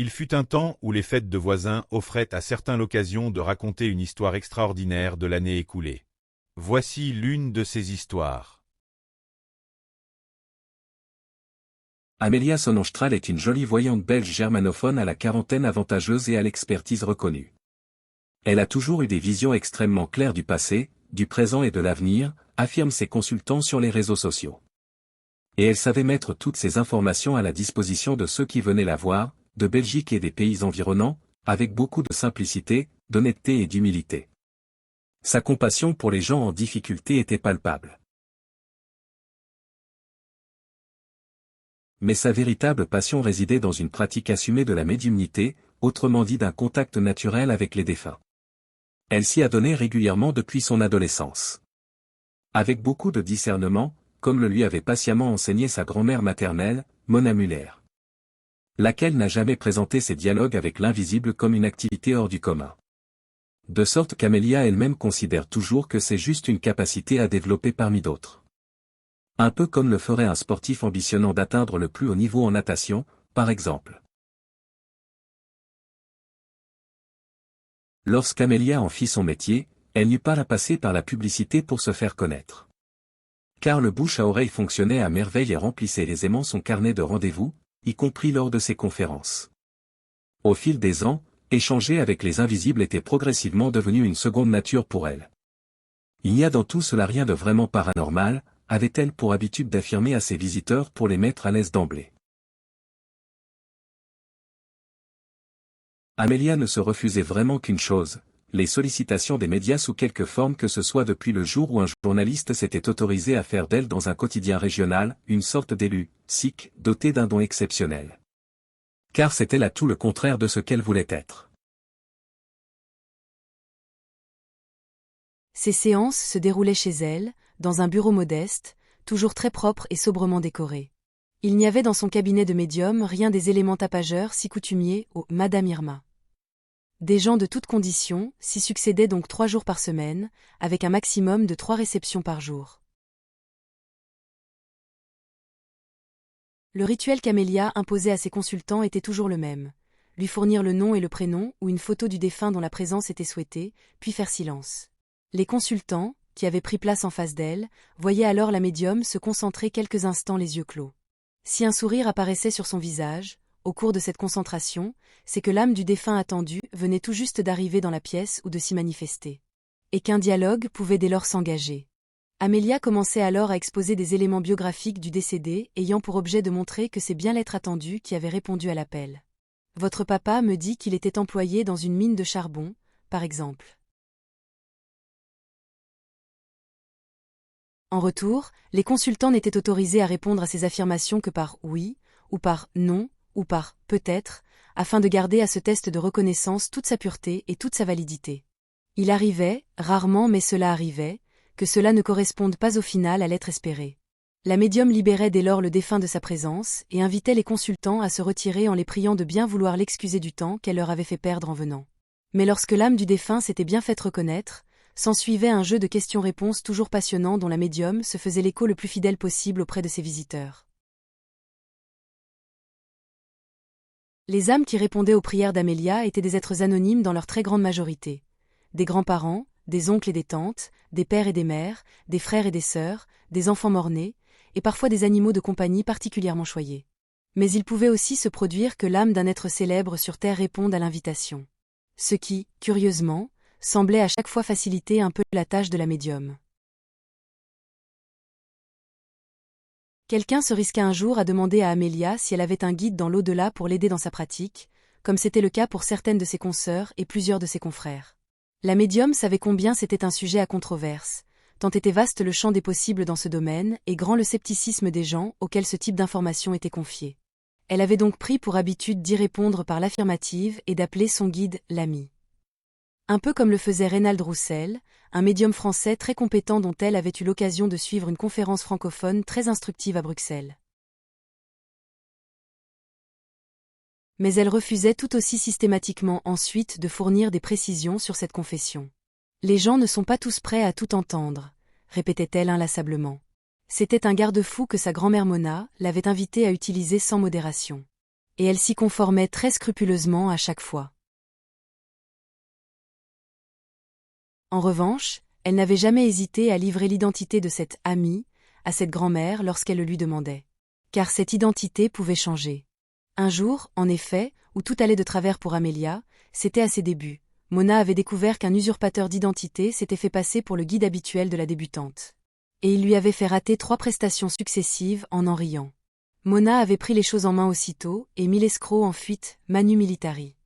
Il fut un temps où les fêtes de voisins offraient à certains l'occasion de raconter une histoire extraordinaire de l'année écoulée. Voici l'une de ces histoires. Amélia Sonnenstrahl est une jolie voyante belge germanophone à la quarantaine avantageuse et à l'expertise reconnue. Elle a toujours eu des visions extrêmement claires du passé, du présent et de l'avenir, affirment ses consultants sur les réseaux sociaux. Et elle savait mettre toutes ces informations à la disposition de ceux qui venaient la voir, de Belgique et des pays environnants, avec beaucoup de simplicité, d'honnêteté et d'humilité. Sa compassion pour les gens en difficulté était palpable. Mais sa véritable passion résidait dans une pratique assumée de la médiumnité, autrement dit d'un contact naturel avec les défunts. Elle s'y a donné régulièrement depuis son adolescence. Avec beaucoup de discernement, comme le lui avait patiemment enseigné sa grand-mère maternelle, Mona Muller. Laquelle n'a jamais présenté ses dialogues avec l'invisible comme une activité hors du commun. De sorte qu'Amélia elle-même considère toujours que c'est juste une capacité à développer parmi d'autres. Un peu comme le ferait un sportif ambitionnant d'atteindre le plus haut niveau en natation, par exemple. Lorsqu'Amélia en fit son métier, elle n'eut pas à passer par la publicité pour se faire connaître. Car le bouche à oreille fonctionnait à merveille et remplissait aisément son carnet de rendez-vous, y compris lors de ses conférences. Au fil des ans, échanger avec les invisibles était progressivement devenu une seconde nature pour elle. Il n'y a dans tout cela rien de vraiment paranormal, avait-elle pour habitude d'affirmer à ses visiteurs pour les mettre à l'aise d'emblée. Amélia ne se refusait vraiment qu'une chose, les sollicitations des médias sous quelque forme que ce soit depuis le jour où un journaliste s'était autorisé à faire d'elle dans un quotidien régional, une sorte d'élu, sikh, doté d'un don exceptionnel. Car c'était là tout le contraire de ce qu'elle voulait être. Ces séances se déroulaient chez elle, dans un bureau modeste, toujours très propre et sobrement décoré. Il n'y avait dans son cabinet de médium rien des éléments tapageurs si coutumiers au « Madame Irma ». Des gens de toutes conditions s'y succédaient donc 3 jours par semaine, avec un maximum de 3 réceptions par jour. Le rituel qu'Amélia imposait à ses consultants était toujours le même. Lui fournir le nom et le prénom ou une photo du défunt dont la présence était souhaitée, puis faire silence. Les consultants, qui avaient pris place en face d'elle, voyaient alors la médium se concentrer quelques instants les yeux clos. Si un sourire apparaissait sur son visage, au cours de cette concentration, c'est que l'âme du défunt attendu venait tout juste d'arriver dans la pièce ou de s'y manifester. Et qu'un dialogue pouvait dès lors s'engager. Amélia commençait alors à exposer des éléments biographiques du décédé ayant pour objet de montrer que c'est bien l'être attendu qui avait répondu à l'appel. Votre papa me dit qu'il était employé dans une mine de charbon, par exemple. En retour, les consultants n'étaient autorisés à répondre à ces affirmations que par oui, ou par non, ou par peut-être, afin de garder à ce test de reconnaissance toute sa pureté et toute sa validité. Il arrivait, rarement mais cela arrivait, que cela ne corresponde pas au final à l'être espéré. La médium libérait dès lors le défunt de sa présence et invitait les consultants à se retirer en les priant de bien vouloir l'excuser du temps qu'elle leur avait fait perdre en venant. Mais lorsque l'âme du défunt s'était bien faite reconnaître, s'ensuivait un jeu de questions-réponses toujours passionnant dont la médium se faisait l'écho le plus fidèle possible auprès de ses visiteurs. Les âmes qui répondaient aux prières d'Amélia étaient des êtres anonymes dans leur très grande majorité. Des grands-parents, des oncles et des tantes, des pères et des mères, des frères et des sœurs, des enfants mort-nés, et parfois des animaux de compagnie particulièrement choyés. Mais il pouvait aussi se produire que l'âme d'un être célèbre sur terre réponde à l'invitation. Ce qui, curieusement, semblait à chaque fois faciliter un peu la tâche de la médium. Quelqu'un se risqua un jour à demander à Amélia si elle avait un guide dans l'au-delà pour l'aider dans sa pratique, comme c'était le cas pour certaines de ses consoeurs et plusieurs de ses confrères. La médium savait combien c'était un sujet à controverse, tant était vaste le champ des possibles dans ce domaine et grand le scepticisme des gens auxquels ce type d'information était confié. Elle avait donc pris pour habitude d'y répondre par l'affirmative et d'appeler son guide « l'ami ». Un peu comme le faisait Reynald Roussel, un médium français très compétent dont elle avait eu l'occasion de suivre une conférence francophone très instructive à Bruxelles. Mais elle refusait tout aussi systématiquement ensuite de fournir des précisions sur cette confession. Les gens ne sont pas tous prêts à tout entendre, répétait-elle inlassablement. C'était un garde-fou que sa grand-mère Mona l'avait invitée à utiliser sans modération. Et elle s'y conformait très scrupuleusement à chaque fois. En revanche, elle n'avait jamais hésité à livrer l'identité de cette amie à cette grand-mère lorsqu'elle le lui demandait. Car cette identité pouvait changer. Un jour, en effet, où tout allait de travers pour Amelia, c'était à ses débuts. Mona avait découvert qu'un usurpateur d'identité s'était fait passer pour le guide habituel de la débutante. Et il lui avait fait rater 3 prestations successives en riant. Mona avait pris les choses en main aussitôt et mis l'escroc en fuite, manu militari.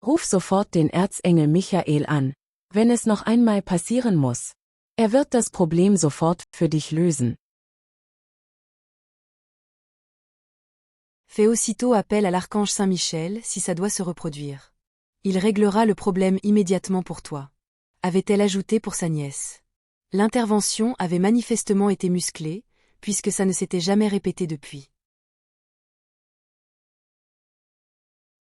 Ruf sofort den Erzengel Michael an, wenn es noch einmal passieren muss. Er wird das Problem sofort für dich lösen. Fais aussitôt appel à l'archange Saint-Michel si ça doit se reproduire. Il réglera le problème immédiatement pour toi. Avait-elle ajouté pour sa nièce. L'intervention avait manifestement été musclée, puisque ça ne s'était jamais répété depuis.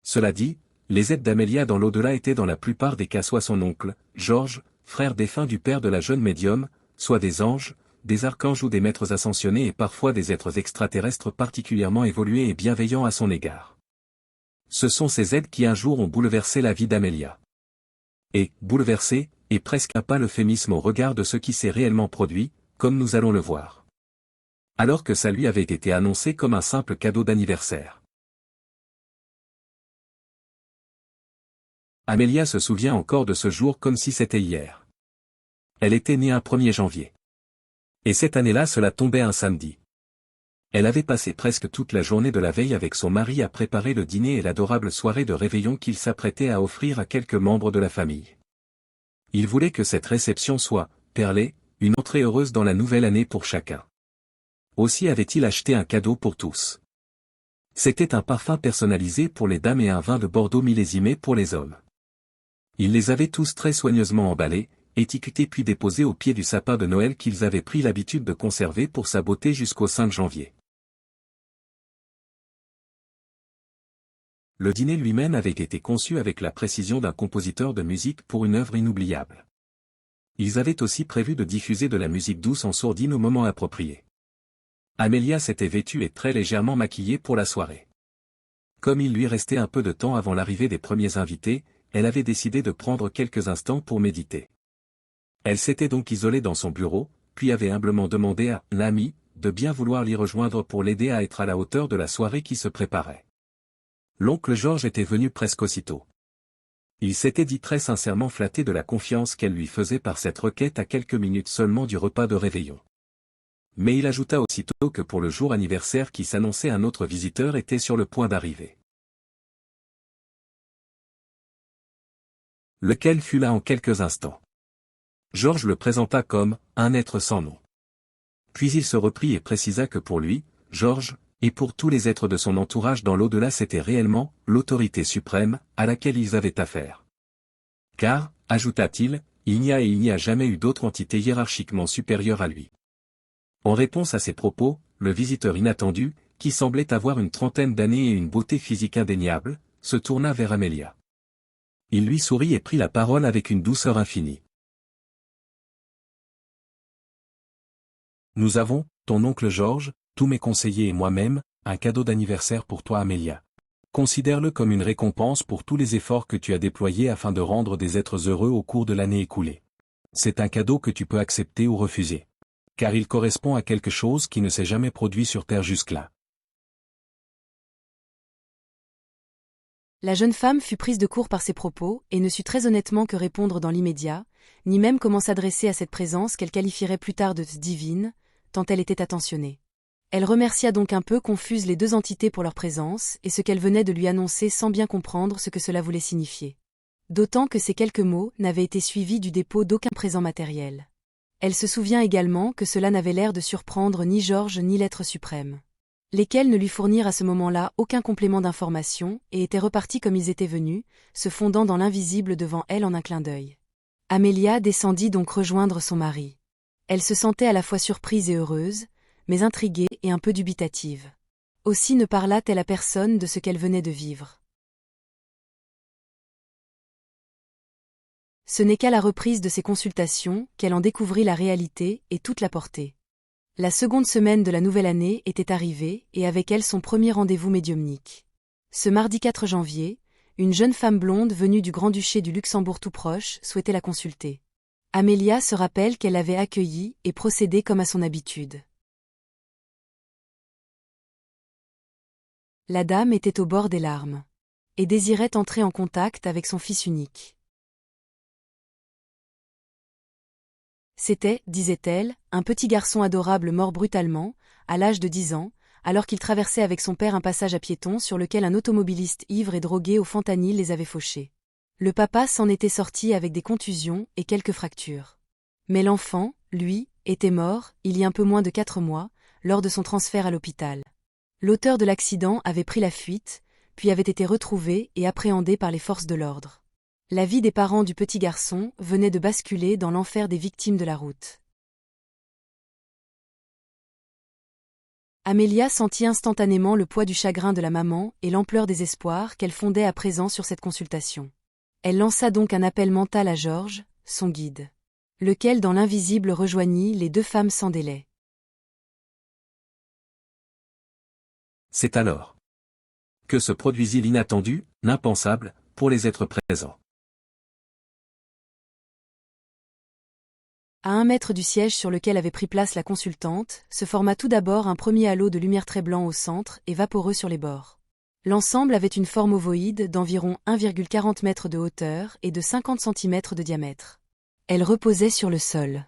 Cela dit, les aides d'Amelia dans l'au-delà étaient dans la plupart des cas soit son oncle, Georges, frère défunt du père de la jeune médium, soit des anges, des archanges ou des maîtres ascensionnés et parfois des êtres extraterrestres particulièrement évolués et bienveillants à son égard. Ce sont ces aides qui un jour ont bouleversé la vie d'Amelia. Et, bouleversé, est presque un pas l'euphémisme au regard de ce qui s'est réellement produit, comme nous allons le voir. Alors que ça lui avait été annoncé comme un simple cadeau d'anniversaire. Amelia se souvient encore de ce jour comme si c'était hier. Elle était née un 1er janvier. Et cette année-là cela tombait un samedi. Elle avait passé presque toute la journée de la veille avec son mari à préparer le dîner et l'adorable soirée de réveillon qu'il s'apprêtait à offrir à quelques membres de la famille. Il voulait que cette réception soit, perlée, une entrée heureuse dans la nouvelle année pour chacun. Aussi avait-il acheté un cadeau pour tous. C'était un parfum personnalisé pour les dames et un vin de Bordeaux millésimé pour les hommes. Il les avait tous très soigneusement emballés, étiquetés puis déposés au pied du sapin de Noël qu'ils avaient pris l'habitude de conserver pour sa beauté jusqu'au 5 janvier. Le dîner lui-même avait été conçu avec la précision d'un compositeur de musique pour une œuvre inoubliable. Ils avaient aussi prévu de diffuser de la musique douce en sourdine au moment approprié. Amelia s'était vêtue et très légèrement maquillée pour la soirée. Comme il lui restait un peu de temps avant l'arrivée des premiers invités, elle avait décidé de prendre quelques instants pour méditer. Elle s'était donc isolée dans son bureau, puis avait humblement demandé à l'ami de bien vouloir l'y rejoindre pour l'aider à être à la hauteur de la soirée qui se préparait. L'oncle Georges était venu presque aussitôt. Il s'était dit très sincèrement flatté de la confiance qu'elle lui faisait par cette requête à quelques minutes seulement du repas de réveillon. Mais il ajouta aussitôt que pour le jour anniversaire qui s'annonçait un autre visiteur était sur le point d'arriver. Lequel fut là en quelques instants. Georges le présenta comme « un être sans nom ». Puis il se reprit et précisa que pour lui, Georges, et pour tous les êtres de son entourage dans l'au-delà c'était réellement l'autorité suprême à laquelle ils avaient affaire. Car, ajouta-t-il, il n'y a et il n'y a jamais eu d'autre entité hiérarchiquement supérieure à lui. En réponse à ces propos, le visiteur inattendu, qui semblait avoir une trentaine d'années et une beauté physique indéniable, se tourna vers Amelia. Il lui sourit et prit la parole avec une douceur infinie. Nous avons, ton oncle Georges, tous mes conseillers et moi-même, un cadeau d'anniversaire pour toi Amelia. Considère-le comme une récompense pour tous les efforts que tu as déployés afin de rendre des êtres heureux au cours de l'année écoulée. C'est un cadeau que tu peux accepter ou refuser. Car il correspond à quelque chose qui ne s'est jamais produit sur Terre jusque-là. La jeune femme fut prise de court par ces propos et ne sut très honnêtement que répondre dans l'immédiat, ni même comment s'adresser à cette présence qu'elle qualifierait plus tard de divine, tant elle était attentionnée. Elle remercia donc un peu confuse les 2 entités pour leur présence et ce qu'elle venait de lui annoncer sans bien comprendre ce que cela voulait signifier. D'autant que ces quelques mots n'avaient été suivis du dépôt d'aucun présent matériel. Elle se souvient également que cela n'avait l'air de surprendre ni Georges ni l'être suprême. Lesquels ne lui fournirent à ce moment-là aucun complément d'information et étaient repartis comme ils étaient venus, se fondant dans l'invisible devant elle en un clin d'œil. Amelia descendit donc rejoindre son mari. Elle se sentait à la fois surprise et heureuse, mais intriguée et un peu dubitative. Aussi ne parla-t-elle à personne de ce qu'elle venait de vivre. Ce n'est qu'à la reprise de ses consultations qu'elle en découvrit la réalité et toute la portée. La seconde semaine de la nouvelle année était arrivée et avec elle son premier rendez-vous médiumnique. Ce mardi 4 janvier, une jeune femme blonde venue du Grand-Duché du Luxembourg tout proche souhaitait la consulter. Amélia se rappelle qu'elle l'avait accueillie et procédé comme à son habitude. La dame était au bord des larmes et désirait entrer en contact avec son fils unique. C'était, disait-elle, un petit garçon adorable mort brutalement, à l'âge de 10 ans, alors qu'il traversait avec son père un passage à piétons sur lequel un automobiliste ivre et drogué au fentanyl les avait fauchés. Le papa s'en était sorti avec des contusions et quelques fractures. Mais l'enfant, lui, était mort, il y a un peu moins de 4 mois, lors de son transfert à l'hôpital. L'auteur de l'accident avait pris la fuite, puis avait été retrouvé et appréhendé par les forces de l'ordre. La vie des parents du petit garçon venait de basculer dans l'enfer des victimes de la route. Amélia sentit instantanément le poids du chagrin de la maman et l'ampleur des espoirs qu'elle fondait à présent sur cette consultation. Elle lança donc un appel mental à Georges, son guide. Lequel dans l'invisible rejoignit les deux femmes sans délai. C'est alors que se produisit l'inattendu, l'impensable, pour les êtres présents. À 1 mètre du siège sur lequel avait pris place la consultante, se forma tout d'abord un premier halo de lumière très blanc au centre et vaporeux sur les bords. L'ensemble avait une forme ovoïde d'environ 1,40 m de hauteur et de 50 cm de diamètre. Elle reposait sur le sol.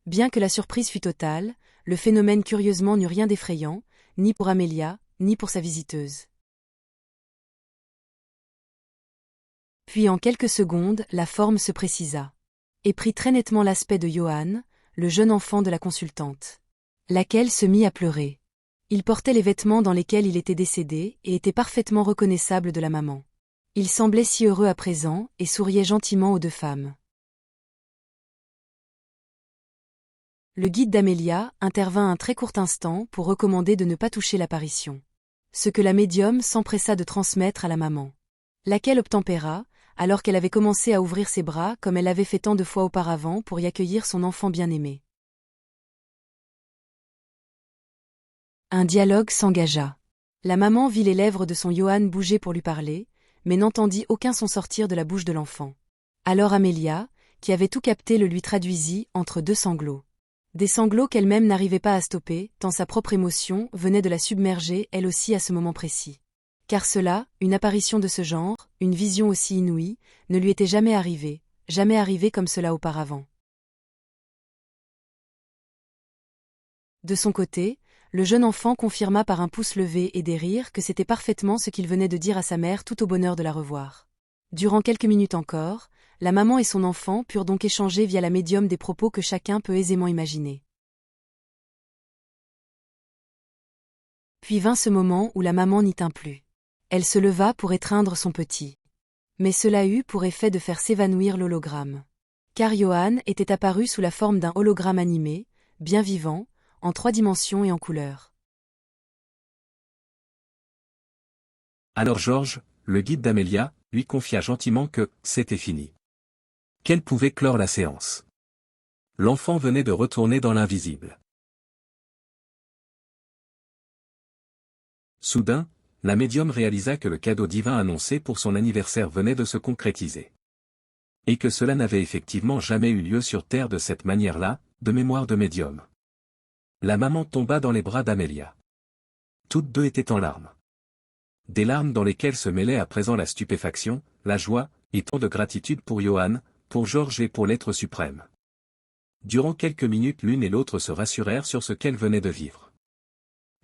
Bien que la surprise fût totale, le phénomène curieusement n'eut rien d'effrayant, ni pour Amélia, ni pour sa visiteuse. Puis en quelques secondes, la forme se précisa et prit très nettement l'aspect de Johann, le jeune enfant de la consultante. Laquelle se mit à pleurer. Il portait les vêtements dans lesquels il était décédé et était parfaitement reconnaissable de la maman. Il semblait si heureux à présent et souriait gentiment aux deux femmes. Le guide d'Amélia intervint un très court instant pour recommander de ne pas toucher l'apparition. Ce que la médium s'empressa de transmettre à la maman. Laquelle obtempéra, alors qu'elle avait commencé à ouvrir ses bras comme elle l'avait fait tant de fois auparavant pour y accueillir son enfant bien-aimé. Un dialogue s'engagea. La maman vit les lèvres de son Johann bouger pour lui parler, mais n'entendit aucun son sortir de la bouche de l'enfant. Alors Amélia, qui avait tout capté, le lui traduisit entre deux sanglots. Des sanglots qu'elle-même n'arrivait pas à stopper, tant sa propre émotion venait de la submerger elle aussi à ce moment précis. Car cela, une apparition de ce genre, une vision aussi inouïe, ne lui était jamais arrivée comme cela auparavant. De son côté, le jeune enfant confirma par un pouce levé et des rires que c'était parfaitement ce qu'il venait de dire à sa mère tout au bonheur de la revoir. Durant quelques minutes encore, la maman et son enfant purent donc échanger via la médium des propos que chacun peut aisément imaginer. Puis vint ce moment où la maman n'y tint plus. Elle se leva pour étreindre son petit. Mais cela eut pour effet de faire s'évanouir l'hologramme. Car Johann était apparu sous la forme d'un hologramme animé, bien vivant, en 3 dimensions et en couleur. Alors Georges, le guide d'Amélia, lui confia gentiment que c'était fini. Qu'elle pouvait clore la séance. L'enfant venait de retourner dans l'invisible. Soudain, la médium réalisa que le cadeau divin annoncé pour son anniversaire venait de se concrétiser. Et que cela n'avait effectivement jamais eu lieu sur Terre de cette manière-là, de mémoire de médium. La maman tomba dans les bras d'Amélia. Toutes deux étaient en larmes. Des larmes dans lesquelles se mêlaient à présent la stupéfaction, la joie, et tant de gratitude pour Johann, pour Georges et pour l'être suprême. Durant quelques minutes l'une et l'autre se rassurèrent sur ce qu'elles venaient de vivre.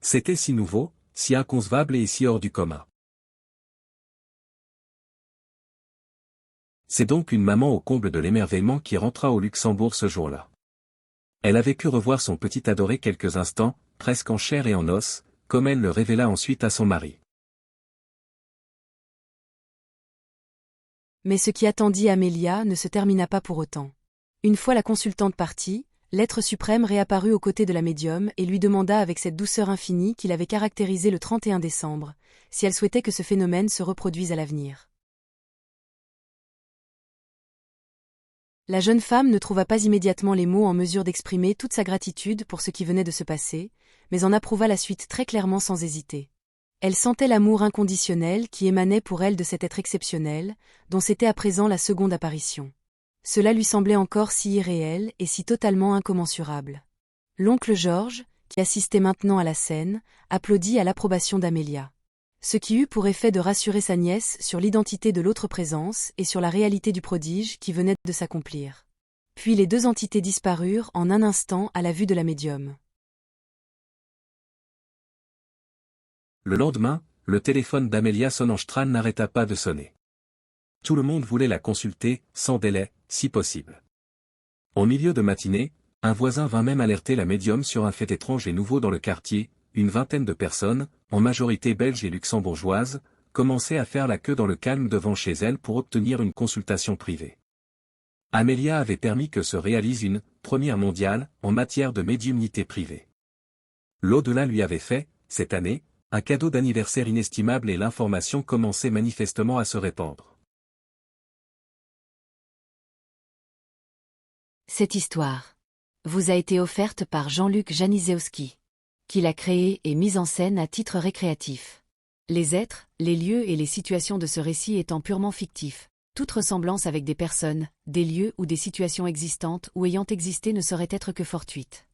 C'était si nouveau, si inconcevable et si hors du commun. C'est donc une maman au comble de l'émerveillement qui rentra au Luxembourg ce jour-là. Elle avait pu revoir son petit adoré quelques instants, presque en chair et en os, comme elle le révéla ensuite à son mari. Mais ce qui attendit Amélia ne se termina pas pour autant. Une fois la consultante partie, l'être suprême réapparut aux côtés de la médium et lui demanda avec cette douceur infinie qu'il avait caractérisé le 31 décembre, si elle souhaitait que ce phénomène se reproduise à l'avenir. La jeune femme ne trouva pas immédiatement les mots en mesure d'exprimer toute sa gratitude pour ce qui venait de se passer, mais en approuva la suite très clairement sans hésiter. Elle sentait l'amour inconditionnel qui émanait pour elle de cet être exceptionnel, dont c'était à présent la seconde apparition. Cela lui semblait encore si irréel et si totalement incommensurable. L'oncle George, qui assistait maintenant à la scène, applaudit à l'approbation d'Amelia. Ce qui eut pour effet de rassurer sa nièce sur l'identité de l'autre présence et sur la réalité du prodige qui venait de s'accomplir. Puis les deux entités disparurent en un instant à la vue de la médium. Le lendemain, le téléphone d'Amelia Sonnenstrand n'arrêta pas de sonner. Tout le monde voulait la consulter, sans délai, si possible. Au milieu de matinée, un voisin vint même alerter la médium sur un fait étrange et nouveau dans le quartier. Une vingtaine de personnes, en majorité belges et luxembourgeoises, commençaient à faire la queue dans le calme devant chez elle pour obtenir une consultation privée. Amelia avait permis que se réalise une première mondiale en matière de médiumnité privée. L'au-delà lui avait fait, cette année, un cadeau d'anniversaire inestimable et l'information commençait manifestement à se répandre. Cette histoire vous a été offerte par Jean-Luc Janisewski, qui l'a créée et mise en scène à titre récréatif. Les êtres, les lieux et les situations de ce récit étant purement fictifs, toute ressemblance avec des personnes, des lieux ou des situations existantes ou ayant existé ne saurait être que fortuite.